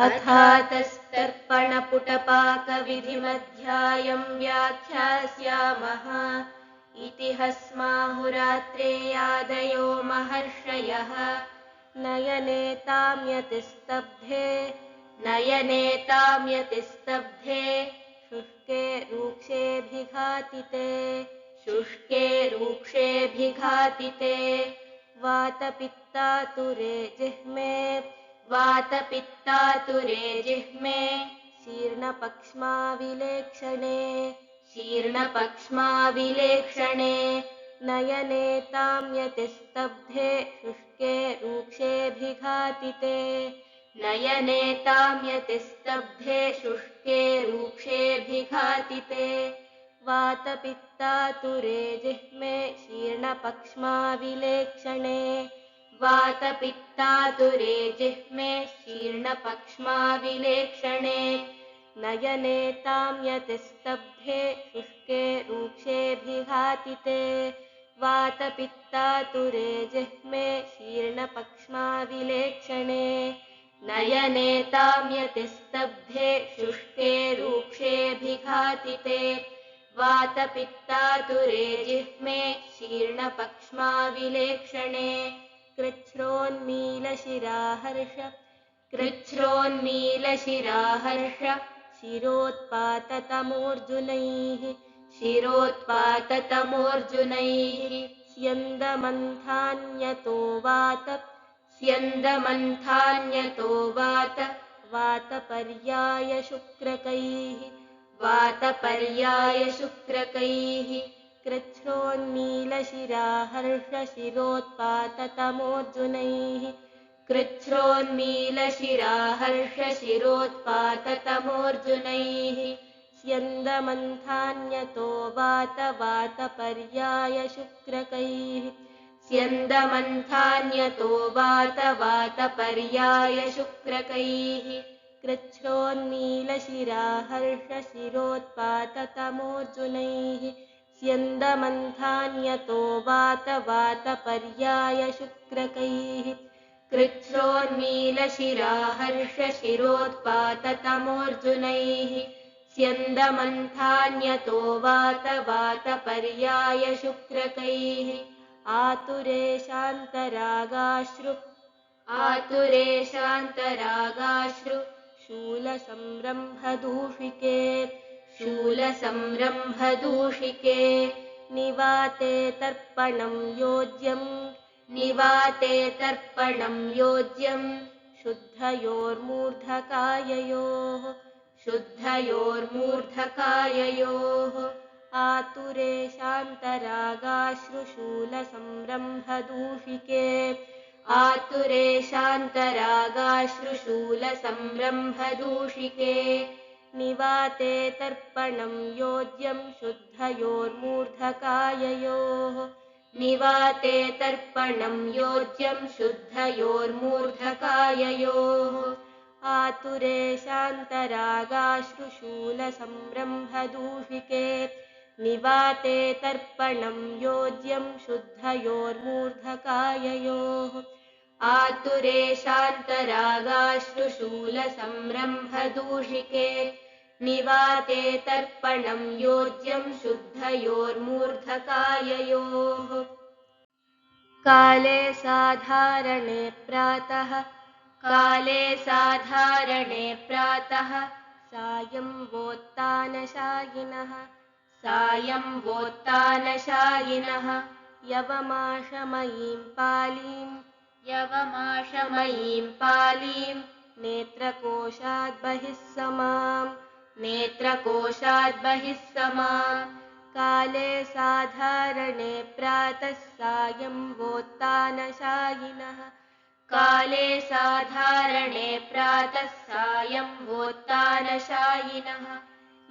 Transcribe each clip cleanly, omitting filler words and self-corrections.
अथातस्तर्पणपुटपाकविधिमध्यायं व्याख्यास्यामः। इति हस्माहुरात्रेयादयो महर्षयः। नयनेताम्यतिस्तब्धे शुष्के रूक्षेऽभिघातिते वातपित्तातुरे जिह्मे शीर्णपक्ष्माविलेक्षणे नयनेताम्यतिस्तब्धे शुष्के रूक्षेऽभिघातिते वातपित्तातुरे जिह्मे शीर्णपक्ष्माविलेक्षणे नयनेताम्यतिस्तब्धे शुष्के रूक्षेऽभिघातिते वातपित्तातुरे जिह्मे शीर्णपक्ष्माविलेक्षणे नयनेताम्यतिस्तब्धे शुष्के रूक्षेऽभिघातिते वातपित्तातुरे जिह्मे शीर्णपक्ष्माविलेक्षणे कृच्छ्रोन्मीलशिराहर्ष शिरोत्पाततमोऽर्जुनैः स्यन्दमन्थान्यतो वात वातपर्यायशुक्रकैः कृच्छ्रोन्मीलशिराहर्ष शिरोत्पाततमोऽर्जुनैः स्यन्दमन्थान्यतो वातपर्यायशुक्रकैः कृच्छ्रोन्मीलशिराहर्ष शिरोत्पाततमोऽर्जुनैः स्यन्दमन्थान्यतो वातपर्यायशुक्रकैः कृच्छ्रोन्मीलशिराहर्ष शिरोत्पाततमोऽर्जुनैः स्यन्दमन्थान्यतो वातपर्यायशुक्रकैः आतुरेशान्तरागाश्रु शूलसंरम्भदूषिके निवाते तर्पणं योज्यं शुद्धयोर्मूर्धकाययोः आतुरेशान्तरागाश्रुशूलसंरम्भदूषिके निवाते तर्पणं योज्यं शुद्धयोर्मूर्धकाययोः आतुरेशान्तरागाश्रुशूलसंरम्भदूषिके निवाते तर्पणं योज्यं शुद्धयोर्मूर्धकाययोः आतुरेशान्तरागाश्रुशूलसंरम्भदूषिके निवाते तर्पणं योज्यं शुद्धयोर्मूर्धकाययोः काले साधारणे प्रातः सायं वोत्तानशायिनः यवमाशमयीं पालीं नेत्रकोशाद् बहिः समाम् काले साधारणे प्रातः सायं वोत्तानशायिनः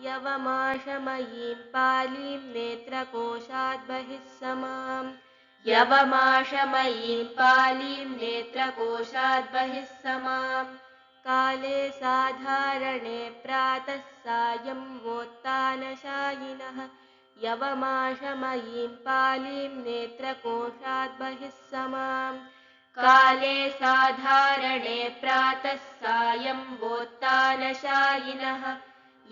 यवमाशमयीं पालीं नेत्रकोशाद् बहिः समाम् काले साधारणे प्रातः सायं वोत्तानशायिनः यवमाशमयीं पालीं नेत्रकोशाद् बहिः समाम् काले साधारणे प्रातः सायं वोत्तानशायिनः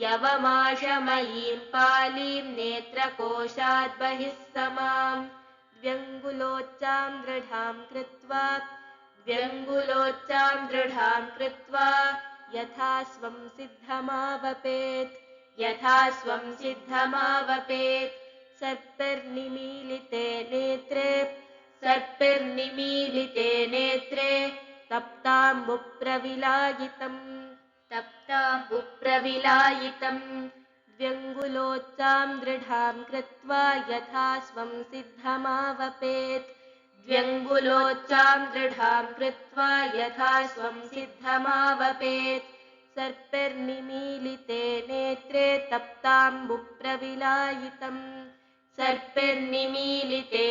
यवमाशमयीं पालीं नेत्रकोशाद् बहिः समां द्व्यङ्गुलोच्चां दृढां कृत्वा यथा स्वं सिद्धमावपेत् सर्पिर्निमीलिते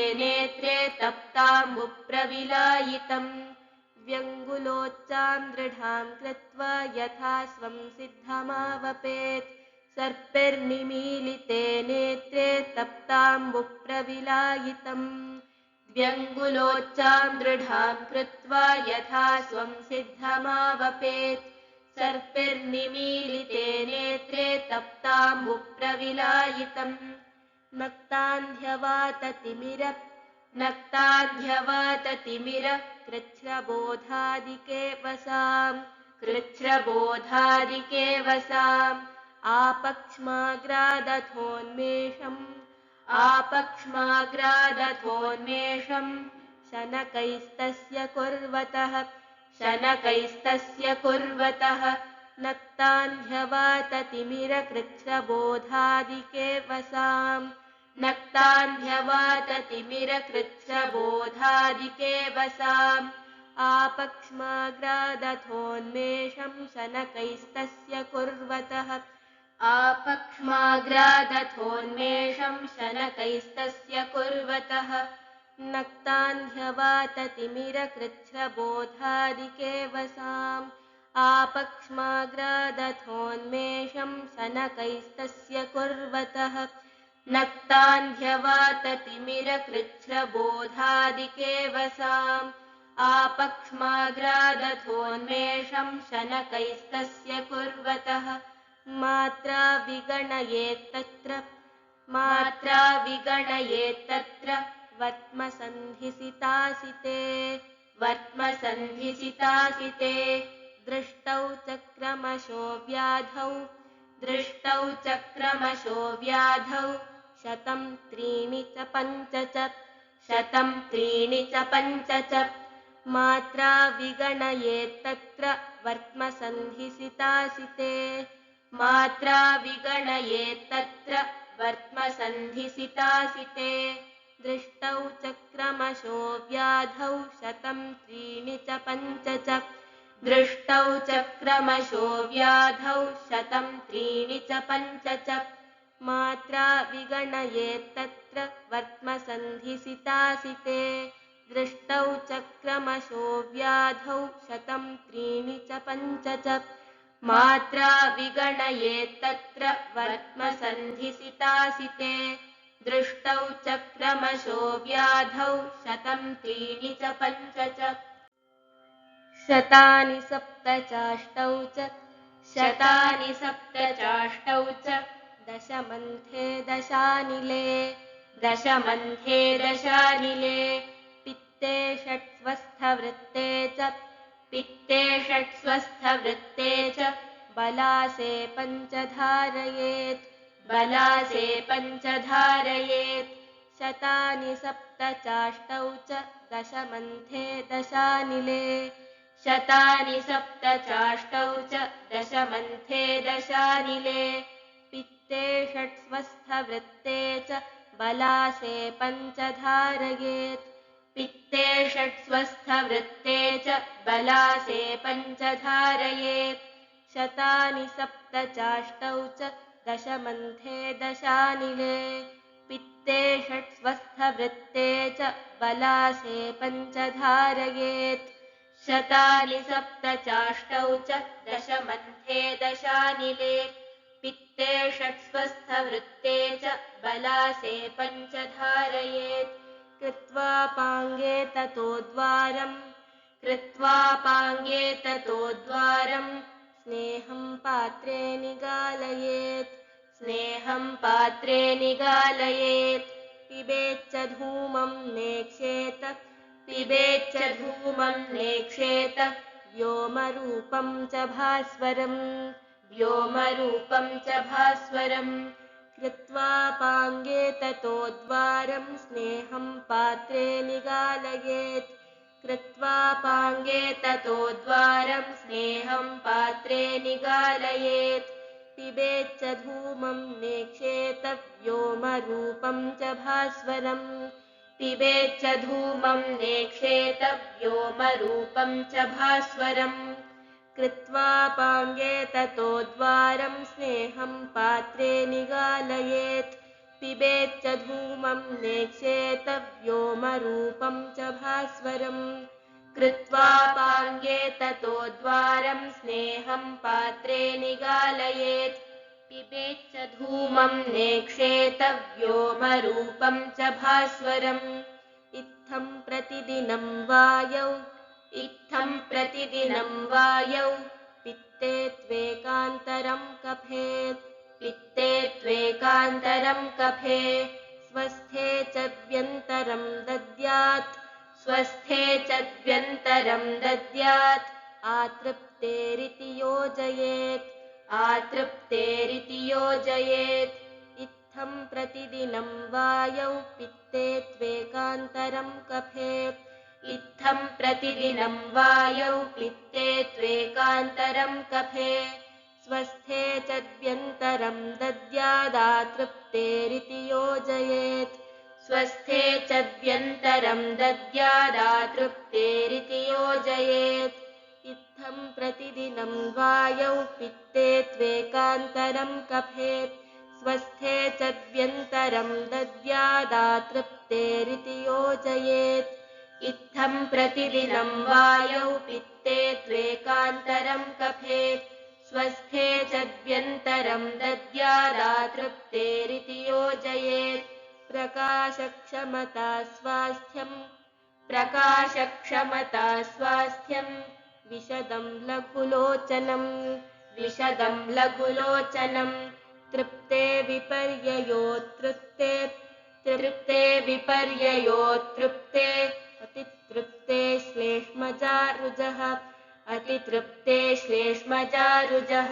नेत्रे तप्ताम्बुप्रविलायितम् द्व्यङ्गुलोच्चां दृढां कृत्वा यथा स्वं सिद्धमावपेत् सर्पिर्निमीलिते नेत्रे तप्ताम्बुप्रविलायितम् द्व्यङ्गुलोच्चां दृढां कृत्वा यथा स्वं सिद्धमावपेत् सर्पिर्निमीलिते नेत्रे तप्ताम्बुप्रविलायितम् नक्तान्ध्यवाततिमिर कृच्छ्रबोधादिके वसाम् आपक्ष्माग्रादथोन्मेषम् शनकैस्तस्य कुर्वतः नक्तान्ध्यवाततिमिर कृच्छ्रबोधादिके वसाम् आपक्ष्माग्रादथोन्मेषं शनकैस्तस्य कुर्वतः नक्तान्ध्यवाततिमिर कृच्छ्रबोधादिके वसाम् आपक्ष्माग्रादथोन्मेषं शनकैस्तस्य कुर्वतः मात्रा विगणयेत्तत्र वर्त्मसन्धिसितासिते दृष्टौ चक्रमशो व्याधौ शतं त्रीणि च पञ्च च मात्रा विगणयेत्तत्र वर्त्मसन्धिसितासिते दृष्टौ चक्रमशो व्याधौ शतं त्रीणि च पञ्च च मात्रा विगणयेत्तत्र वर्त्मसन्धिसितासिते दृष्टौ चक्रमशो व्याधौ शतं त्रीणि च पञ्च च मात्रा विगणयेत्तत्र वर्त्मसन्धिसितासिते दृष्टौ चक्रमशो व्याधौ शतं त्रीणि च पञ्च च शतानि सप्तचाष्टौ च दशमन्थे दशानिले पित्ते षट्स्वस्थवृत्ते च बलासे पञ्चधारयेत् शतानि सप्तचाष्टौ च दशमन्थे दशानिले पित्ते षट्स्वस्थवृत्ते च बलासे पञ्चधारयेत् शतानि सप्तचाष्टौ च दशमन्थे दशानिले पित्ते षट्स्वस्थवृत्ते च बलासे पञ्चधारयेत् शतानि सप्तचाष्टौ च दशमन्थे दशानिले पित्ते षट्स्वस्थवृत्ते च बलासे पञ्चधारयेत् कृत्वा पाङ्गे ततो द्वारम् कृत्वापाङ्गे ततो द्वारं स्नेहं पात्रे निगालयेत् स्नेहं पात्रे निगालयेत् पिबेच्च धूमं नेक्षेत पिबेच्च धूमं नेक्षेत व्योमरूपं च भास्वरम् व्योमरूपं च भास्वरम् कृत्वापाङ्गे ततो द्वारं स्नेहं पात्रे निगालयेत् कृत्वापाङ्गे ततो द्वारं स्नेहं पात्रे निगालयेत् पिबेच्च धूमं नेक्षेत व्योमरूपं च भास्वरम् पिबेच्च धूमं नेक्षेत व्योमरूपं च भास्वरम् कृत्वापाङ्गे ततो द्वारं स्नेहं पात्रे निगालयेत् पिबेच्च धूमं नेक्षेत व्योमरूपं च भास्वरम् कृत्वापाङ्गे ततो द्वारं स्नेहं पात्रे निगालयेत् पिबेच्च धूमं नेक्षेत व्योमरूपं च भास्वरम् इत्थं प्रतिदिनं वायौ इत्थं प्रतिदिनं वायौ पित्ते त्वेकान्तरं कफेत् पित्ते त्वेकान्तरं कफे स्वस्थे च व्यन्तरं दद्यात् स्वस्थे च व्यन्तरं दद्यात् आतृप्तेरिति योजयेत् आतृप्तेरिति योजयेत् इत्थं प्रतिदिनं वायौ पित्ते त्वेकान्तरं कफे इत्थं प्रतिदिनं वायौ पित्ते त्वेकान्तरं कफे स्वस्थे च व्यन्तरं दद्यादातृप्तेरिति योजयेत् स्वस्थे च व्यन्तरं दद्यादातृप्तेरिति योजयेत् इत्थं प्रतिदिनं वायौ पित्ते त्वेकान्तरं कफे स्वस्थे च व्यन्तरं दद्यादातृप्तेरिति योजयेत् इत्थं प्रतिदिनं वायौ पित्ते त्वेकान्तरं कफे स्वस्थे च व्यन्तरं दद्यादातृप्तेरिति योजयेत् प्रकाशक्षमता स्वास्थ्यं प्रकाशक्षमता स्वास्थ्यं विशदं लघुलोचनं विशदं लघुलोचनं तृप्ते विपर्ययोतृप्ते तृप्ते विपर्ययोतृप्ते अतितृप्ते श्लेष्मजारुजः अतितृप्ते श्लेष्मजारुजः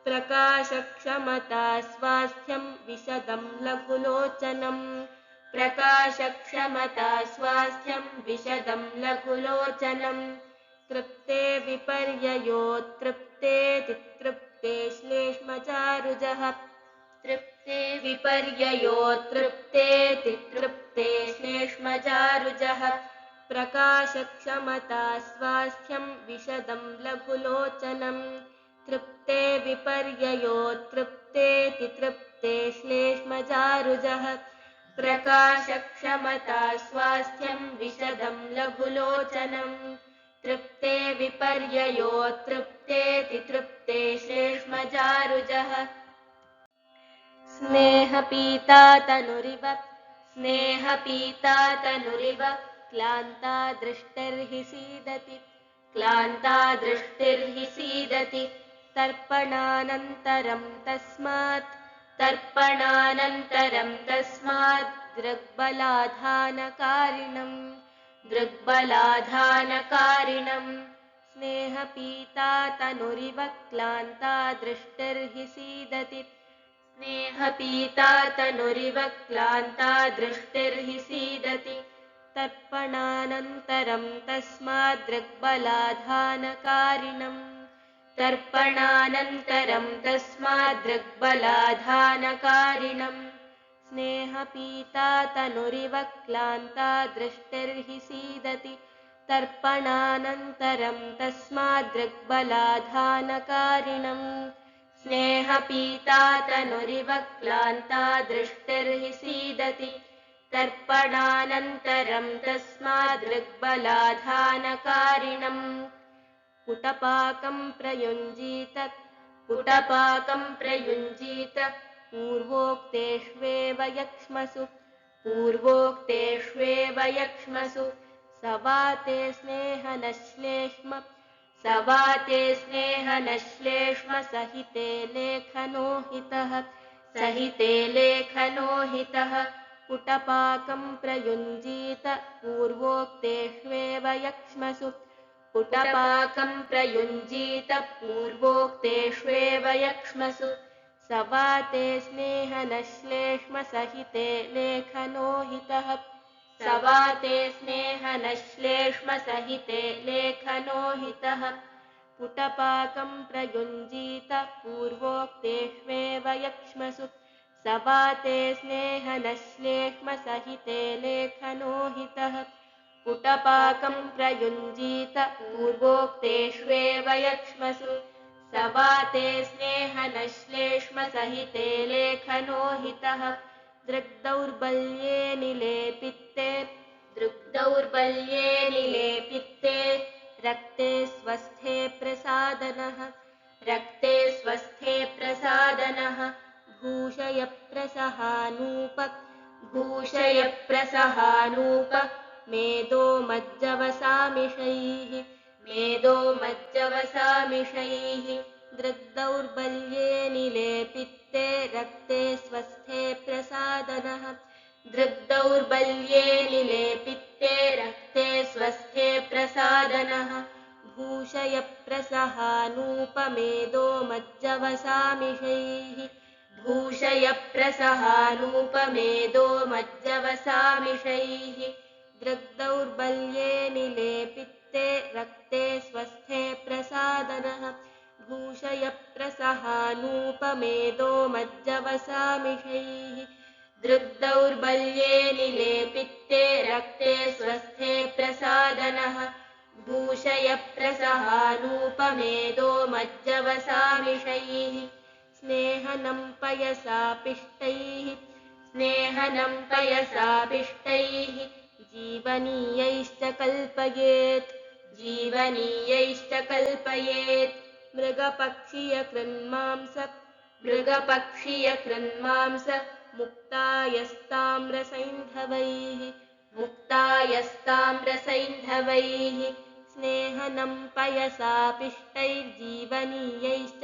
प्रकाशक्षमता स्वास्थ्यं विशदं लघुलोचनं प्रकाशक्षमता स्वास्थ्यं विशदं लघुलोचनं तृप्ते विपर्ययोतृप्ते तितृप्ते श्लेष्मजारुजः तृप्ते विपर्ययोतृप्ते तितृप्ते श्लेष्मजारुजः प्रकाशक्षमता स्वास्थ्यं विशदं लघुलोचनं तृप्ते विपर्ययोतृप्ते तितृप्ते श्लेष्मजारुजः प्रकाशक्षमता स्वास्थ्यं विशदं लघुलोचनं तृप्ते विपर्ययोतृप्ते तितृप्ते श्लेष्मजारुजः स्नेहपीता तनुरिव क्लान्ता दृष्टिर्हि सीदति क्लान्ता दृष्टिर्हि सीदति तर्पणानन्तरं तस्मात् दृग्बलाधानकारिणं स्नेहपीता तनुरिव क्लान्ता दृष्टिर्हि सीदति स्नेहपीता तनुरिव क्लान्ता दृष्टिर्हि सीदति तर्पणानन्तरं तस्मात् दृग्बलाधानकारिणं स्नेहपीता तनुरिव क्लान्ता दृष्टिर्हि सीदति तर्पणानन्तरं तस्मात् दृग्बलाधानकारिणं स्नेहपीता तनुरिव क्लान्ता दृष्टिर्हि सीदति तर्पणानन्तरं तस्मात् दृग्बलाधानकारिणं कुटपाकं प्रयुञ्जीत पूर्वोक्तेष्वेव यक्ष्मसु स वा ते स्नेहनश्लेष्म सहिते लेखनो हितः पुटपाकं प्रयुञ्जीत पूर्वोक्तेष्वेव यक्ष्मसु स वा ते स्नेहनश्लेष्म सहिते लेखनो हितः पुटपाकं प्रयुञ्जीत पूर्वोक्तेष्वेव यक्ष्मसु स वा ते स्नेहनश्लेष्म सहिते लेखनो हितः पुटपाकं प्रयुञ्जीत पूर्वोक्तेष्वेव यक्ष्मसु स वा ते स्नेहनश्लेष्म सहिते लेखनो हितः दृग्दौर्बल्ये निलेपित्ते रक्ते स्वस्थे प्रसादनः भूषयप्रसहानूप मेदो मज्जवसामिषैः दृग्दौर्बल्ये निलेपित्ते रक्ते स्वस्थे प्रसादनः भूषयप्रसहानूपमेदो मज्जवसामिषैः दृग्दौर्बल्ये निलेपित्ते रक्ते स्वस्थे प्रसादनः भूषयप्रसहानूपमेदो मज्जवसामिषैः दृग्दौर्बल्ये निलेपित्ते रक्ते स्वस्थे प्रसादनः भूषयप्रसहानूपमेदो मज्जवसामिषैः स्नेहनं पयसा पिष्टैः जीवनीयैश्च कल्पयेत् मृगपक्षीयकृन्मांस मुक्तायस्ताम्रसैन्धवैः स्नेहनं पयसा पिष्टैर्जीवनीयैश्च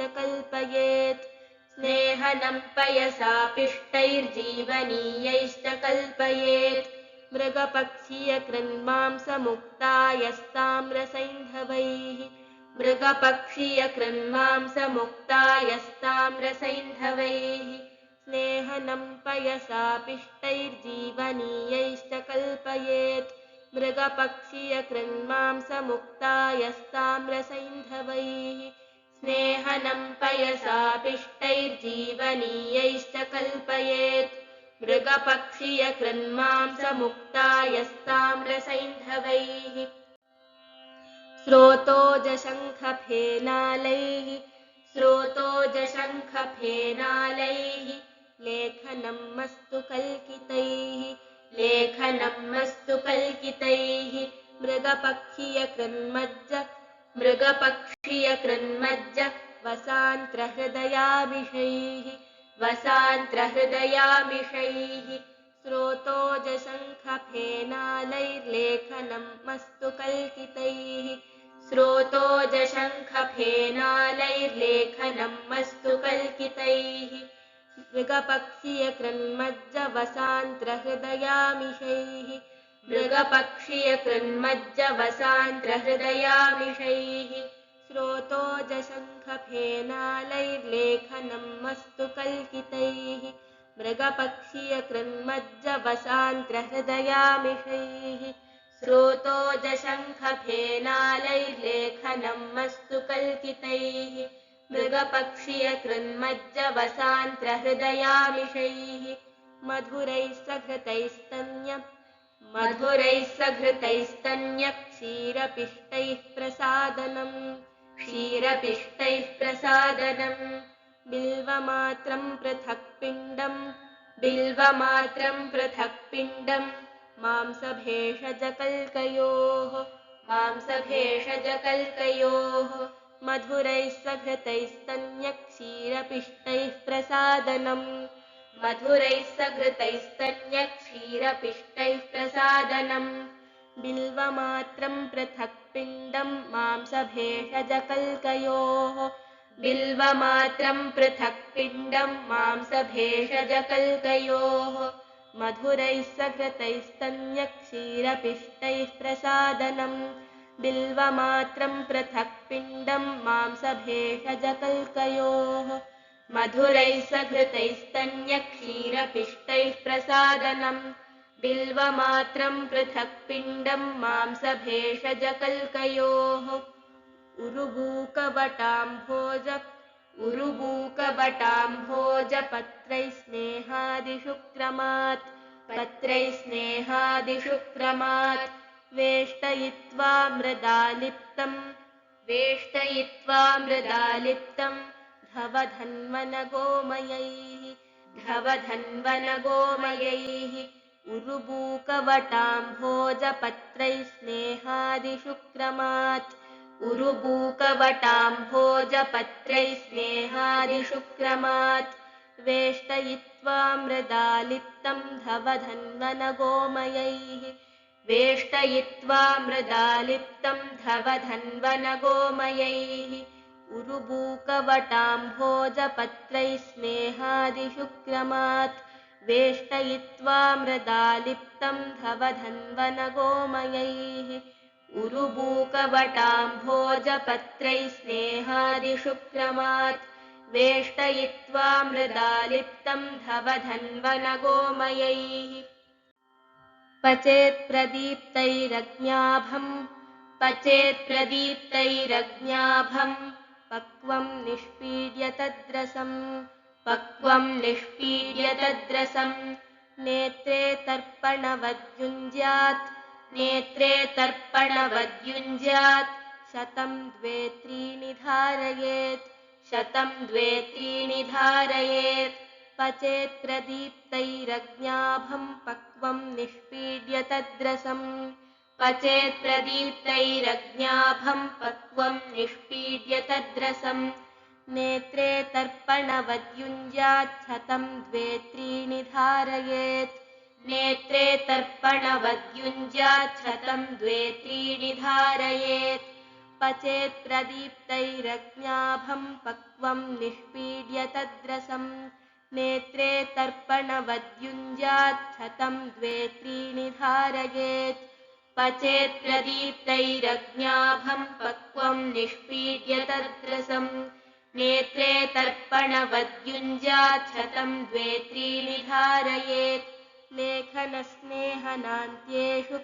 कल्पयेत् मृगपक्षीयकृन्मांसमुक्तायस्ताम्रसैन्धवैः स्नेहनं पयसा पिष्टैर्जीवनीयैश्च कल्पयेत् मृगपक्षीयकृन्मांसमुक्तायस्ताम्रसैन्धवैः स्नेहनं पयसा पिष्टैर्जीवनीयैश्च कल्पयेत् मृगपक्षीयकृन्मांसमुक्तायस्ताम्रसैन्धवैः स्रोतोजशङ्खफेनालैः लेखनं मस्तु कल्कितैः मृगपक्षीयकृन्मज्ज वसान्त्रहृदयामिषैः स्रोतोजशङ्खफेनालैर्लेखनं मस्तु कल्कितैः मृगपक्षीयकृन्मज्ज वसान्त्रहृदयामिषैः स्रोतोजशङ्खफेनालैर्लेखनं मस्तु कल्कितैः मृगपक्षीयकृन्मज्ज वसान्त्रहृदयामिषैः स्रोतोजशङ्खफेनालैर्लेखनं मस्तु कल्कितैः मृगपक्षीयकृन्मज्ज वसान्त्रहृदयामिषैः मधुरैः सघृतैस्तन्य क्षीरपिष्टैः प्रसादनम् बिल्वमात्रं पृथक् पिण्डं मांसभेषजकल्कयोः मधुरैः सघृतैस्तन्य क्षीरपिष्टैः प्रसादनम् बिल्वमात्रं पृथक् पिण्डं मांसभेषजकल्कयोः बिल्वमात्रं पृथक् पिण्डं मांसभेषजकल्कयोः मधुरैः सघृतैस्तन्यक्षीरपिष्टैः प्रसादनम् बिल्वमात्रं पृथक् पिण्डं मांसभेषजकल्कयोः मधुरैः सघृतैस्तन्यक्षीरपिष्टैः प्रसादनम् बिल्वमात्रं पृथक् पिण्डं मांसभेषजकल्कयोः उरुबूकवटाम्भोजपत्रैः स्नेहादिषु क्रमात् पत्रैः स्नेहादिषु क्रमात् वेष्टयित्वा मृदालिप्तं धवधन्वनगोमयैः उरुबूकवटाम्भोजपत्रैः स्नेहादिषु क्रमात् उरुबूकवटाम्भोजपत्रैः स्नेहादिषु क्रमात् वेष्टयित्वा मृदालिप्तं धवधन्वनगोमयैः उरुबूकवटाम्भोजपत्रैः स्नेहादिषु क्रमात् वेष्टयित्वा मृदालिप्तं धवधन्वनगोमयैः उरुबूकवटाम्भोजपत्रैः स्नेहादिषु क्रमात् वेष्टयित्वा मृदालिप्तं धवधन्वनगोमयैः पचेत्प्रदीप्तैरग्न्याभं पक्वं निष्पीड्य तद्रसं नेत्रे तर्पणवद्युञ्ज्यात् शतं द्वे त्रीणि धारयेत् पचेत्प्रदीप्तैरग्न्याभं पक्वं निष्पीड्य तद्रसं नेत्रे तर्पणवद्युञ्ज्यात् शतं द्वे त्रीणि धारयेत् पचेत्प्रदीप्तैरग्न्याभं पक्वं निष्पीड्य तद्रसं नेत्रे तर्पणवद्युञ्ज्यात् शतं द्वे त्रीणि धारयेत् पचेत्प्रदीप्तैरग्न्याभं पक्वं निष्पीड्य तद्रसं नेत्रे तर्पणवद्युञ्ज्यात् शतं द्वे त्रीणि धारयेत् लेखनस्नेहनान्त्येषु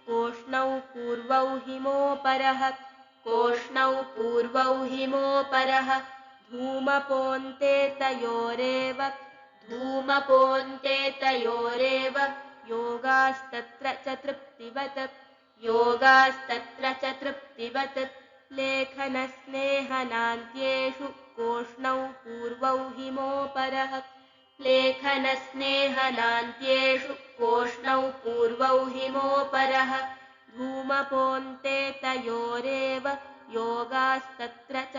कोष्णौ पूर्वौ हिमोपरः धूमपोऽन्ते तयोरेव योगास्तत्र च तृप्तिवत् लेखनस्नेहनान्त्येषु कोष्णौ पूर्वौ हिमोपरः धूमपोऽन्ते तयोरेव योगास्तत्र च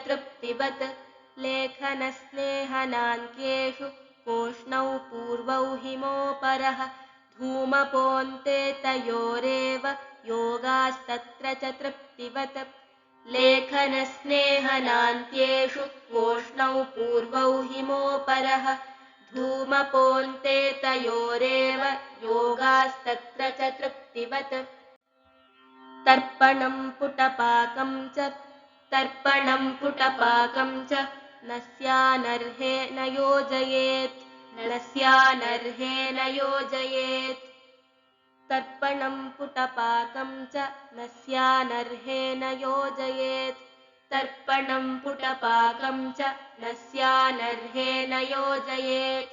तृप्तिवत् लेखनस्नेहनान्त्येषु कोष्णौ पूर्वौ हिमोपरः धूमपोऽन्ते तयोरेव योगास्तत्र च तृप्तिवत् लेखनस्नेहनान्त्येषु कोष्णौ पूर्वौ हिमोपरः धूमपोऽन्ते तयोरेव योगास्तत्र च तृप्तिवत् तर्पणं पुटपाकं च नस्यानर्हे न योजयेत् तर्पणं पुटपाकं च नस्यानर्हे न योजयेत्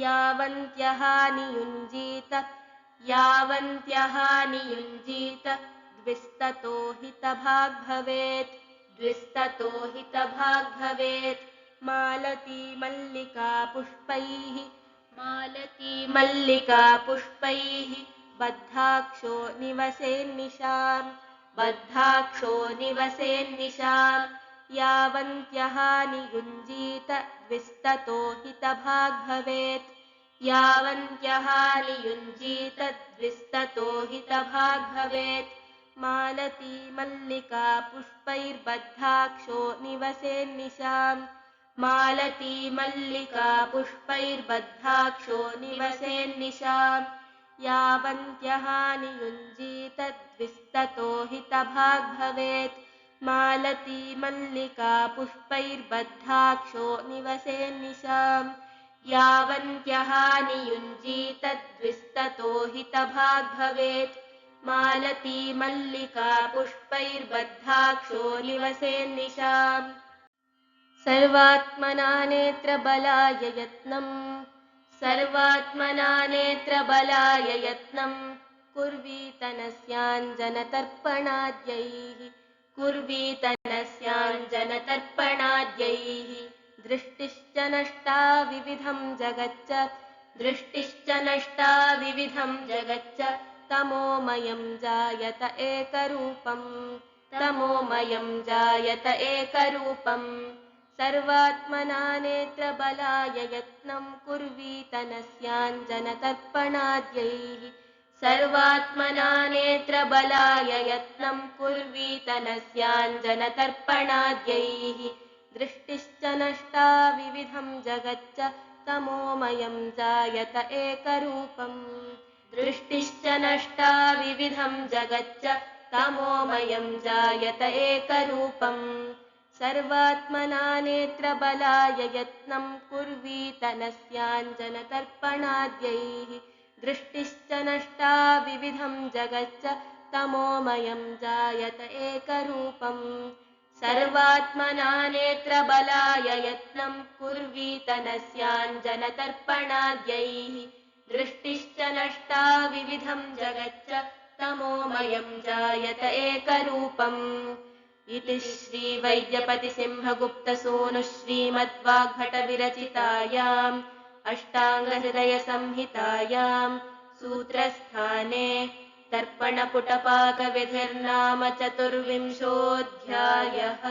यावन्त्यहानियुञ्जीत द्विस्ततो हितभाग् भवेत् मालती मल्लिकापुष्पैः बद्धाक्षो निवसेन्निशाम् यावन्त्यहानि युञ्जीत द्विस्ततो हितभाग् भवेत् यावन्त्यहानि युञ्जीत द्विस्ततो हितभाग् भवेत् मालती मल्लिका पुष्पैर्बद्धाक्षो निवसेन्निशाम् मालती मल्लिका पुष्पैर्बद्धाक्षो निवसेन्निशाम् यावन्त्यहानि युञ्जीत द्विस्ततो हितभाग् भवेत् मालती मल्लिका पुष्पैर्बद्धाक्षो निवसेन्निशाम् यावन्त्यहानि युञ्जीत द्विस्ततो हितभाग् भवेत् मालती मल्लिका पुष्पैर्बद्धाक्षो निवसेन्निशाम् सर्वात्मना नेत्रबलाय यत्नम् सर्वात्मना नेत्रबलाय यत्नम् कुर्वीतनस्याञ्जनतर्पणाद्यैः कुर्वीतनस्याञ्जनतर्पणाद्यैः दृष्टिश्च नष्टा विविधं जगच्च दृष्टिश्च नष्टा विविधं जगच्च तमोमयं जायत एकरूपम् तमोमयं जायत एकरूपम् सर्वात्मना नेत्रबलाय यत्नं कुर्वीतनस्याञ्जनतर्पणाद्यैः सर्वात्मना नेत्रबलाय यत्नं कुर्वीतनस्याञ्जनतर्पणाद्यैः दृष्टिश्च नष्टा विविधं जगच्च तमोमयं जायत एकरूपम् दृष्टिश्च नष्टा विविधं जगच्च तमोमयं जायत एकरूपम् सर्वात्मना नेत्रबलाय यत्नं कुर्वीतनस्याञ्जनतर्पणाद्यैः दृष्टिश्च नष्टा विविधं जगच्च तमोमयं जायत एकरूपम् सर्वात्मना नेत्रबलाय यत्नं कुर्वीतनस्याञ्जनतर्पणाद्यैः दृष्टिश्च नष्टा विविधं जगच्च तमोमयं जायत एकरूपम् इति श्रीवैद्यपतिसिंहगुप्तसूनुः श्रीमद्वाग्भटविरचितायाम् अष्टाङ्गहृदयसंहितायाम् सूत्रस्थाने तर्पणपुटपाकविधिर्नाम 24 अध्यायः।